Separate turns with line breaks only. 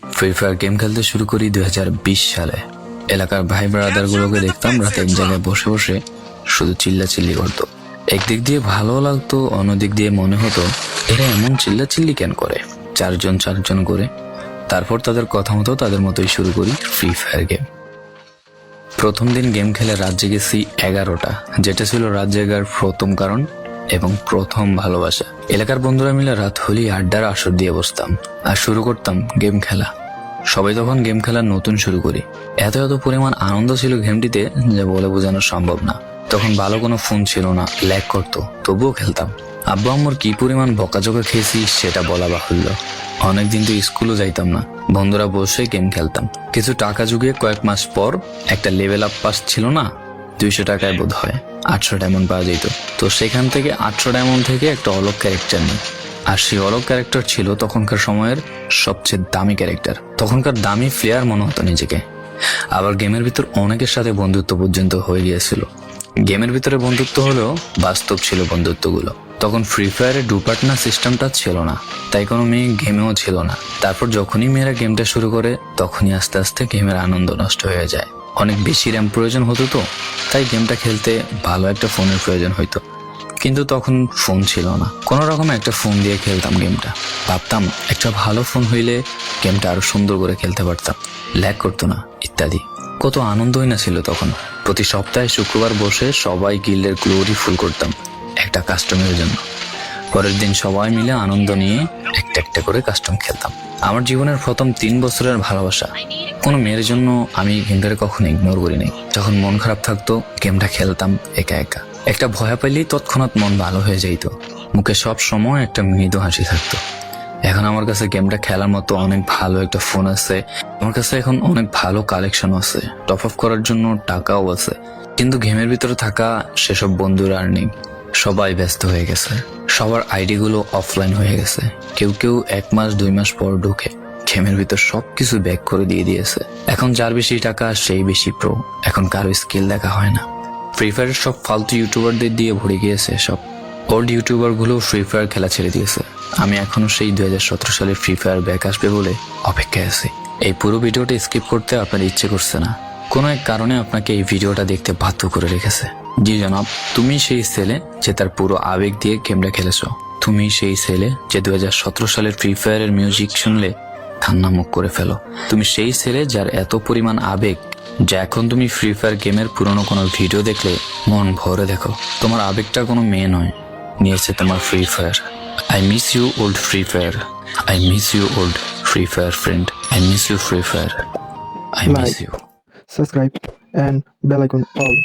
Free fire game খেলতে শুরু করি 2020 সালে। এলাকার ভাই ব্রাদার গুলোকে দেখতাম রাতে এক জায়গায় বসে বসে শুধু চিল্লাচিল্লি করতো। একদিক দিয়ে ভালো লাগতো, অন্যদিক দিয়ে মনে হতো এরা এমন চিল্লাচিল্লি কেন করে, চারজন করে। তারপর তাদের কথা মতো তাদের মতোই শুরু করি ফ্রি ফায়ার গেম। প্রথম দিন গেম খেলে রাত জেগেছি 11টা, যেটা ছিল রাত জেগার প্রথম কারণ এবং প্রথম ভালোবাসা। এলাকার বন্ধুরা মিলে রাত হলেই আড্ডার আসর দিয়ে বসতাম আর শুরু করতাম গেম খেলা। সবাই তখন গেম খেলা নতুন শুরু করি। এত পরিমাণ আনন্দ ছিল গেমটিতে যা বলে বোঝানো সম্ভব না। তখন ভালো কোনো ফোন ছিল না, ল্যাগ করতো, তবুও খেলতাম। আব্বু আম্মুর কি পরিমাণ বকাঝকা খেয়েছি সেটা বলা বাহুল্য। অনেকদিন তো স্কুলও যাইতাম না, বন্ধুরা বসে গেম খেলতাম। কিছু টাকা জুগিয়ে কয়েক মাস পর একটা লেভেল আপ পাস ছিল না, 200 টাকায় বোধ হয় 800 ডায়মন্ড পাওয়া যেত। তো সেখান থেকে 800 ডায়মন্ড থেকে একটা অলগ ক্যারেক্টার নিই। আর সেই অলগ ক্যারেক্টার ছিল তখনকার সময়ের সবচেয়ে দামি ক্যারেক্টার। তখনকার দামি প্লেয়ার মনে হতো নিজেকে। আবার গেমের ভিতর অনেকের সাথে বন্ধুত্ব পর্যন্ত হয়ে গিয়েছিল। গেমের ভিতরে বন্ধুত্ব হলেও বাস্তব ছিল বন্ধুত্বগুলো। তখন ফ্রি ফায়ারে ডু পার্টনার সিস্টেমটা ছিল না, তাই কোনো মেয়ে গেমেও ছিল না। তারপর যখনই মেয়েরা গেমটা শুরু করে তখনই আস্তে আস্তে গেমের আনন্দ নষ্ট হয়ে যায়। অনেক বেশি র্যাম প্রয়োজন হতো, তো তাই গেমটা খেলতে ভালো একটা ফোনের প্রয়োজন হইতো। কিন্তু তখন ফোন ছিল না, কোনো রকম একটা ফোন দিয়ে খেলতাম গেমটা। ভাবতাম একটা ভালো ফোন হইলে গেমটা আরো সুন্দর করে খেলতে পারতাম, ল্যাগ করতো না ইত্যাদি। কত আনন্দই না ছিল তখন। প্রতি সপ্তাহে শুক্রবার বসে সবাই গিল্ডের গ্লোরি ফুল করতাম একটা কাস্টমের জন্য। পরের দিন সবাই মিলে আনন্দ নিয়ে একটা একটা করে কাস্টম খেলতাম। আমার জীবনের প্রথম 3 বছরের ভালোবাসা। কোনো মেয়ের জন্য আমি গেমটাকে কখনো ইগনোর করি নাই। যখন মন খারাপ থাকতো গেমটা খেলতাম একা একা। একটা ভয় পাইলেই তৎক্ষণাৎ মন ভালো হয়ে যাইতো, মুখে সব সময় একটা মৃদু হাসি থাকতো। এখন আমার কাছে গেমটা খেলার মতো অনেক ভালো একটা ফোন আছে, আমার কাছে এখন অনেক ভালো কালেকশন আছে, টপ আপ করার জন্য টাকাও আছে। কিন্তু গেমের ভিতরে থাকা সেসব বন্ধুরা আর নেই। সবাই ব্যস্ত হয়ে গেছে, সবার আইডি গুলো অফলাইন হয়ে গেছে। কেউ 1 মাস 2 মাস পর ঢুকে গেমের ভিতর সবকিছু ব্যাক করে দিয়েছে। এখন যার বেশি টাকা সেই বেশি প্রো, এখন কারো স্কিল দেখা হয় না। ফ্রি ফায়ারের সব ফালতু ইউটিউবারদের দিয়ে ভরে গিয়েছে সব। ওল্ড ইউটিউবার গুলো ফ্রি ফায়ার খেলা ছেড়ে দিয়েছে। আমি এখনো সেই 2017 সালে ফ্রি ফায়ার ব্যাক আসবে বলে অপেক্ষায় আছি। এই পুরো ভিডিওটা স্কিপ করতে আপনার ইচ্ছে করছে না, কোনো এক কারণে আপনাকে এই ভিডিওটা দেখতে বাধ্য করে রেখেছে। জি জনাব, তুমি সেই ছেলে যে তার পুরো আবেগ দিয়ে গেমটা খেলেছো। তুমি সেই ছেলে যে 2017 সালের ফ্রি ফায়ারের মিউজিক শুনলে কান্না মুখ করে ফেলো। তুমি সেই ছেলে যার এত পরিমাণ আবেগ যে এখন তুমি ফ্রি ফায়ার গেমের পুরনো কোনো ভিডিও দেখলে মন ভরে দেখো। তোমার আবেগটা কোনো মেয়ে নয়, নিয়েছে তোমার free fire. I miss you old Free Fire. I miss you old Free Fire friend. I miss you Free Fire. I miss
Like,
you.
subscribe and bell icon all.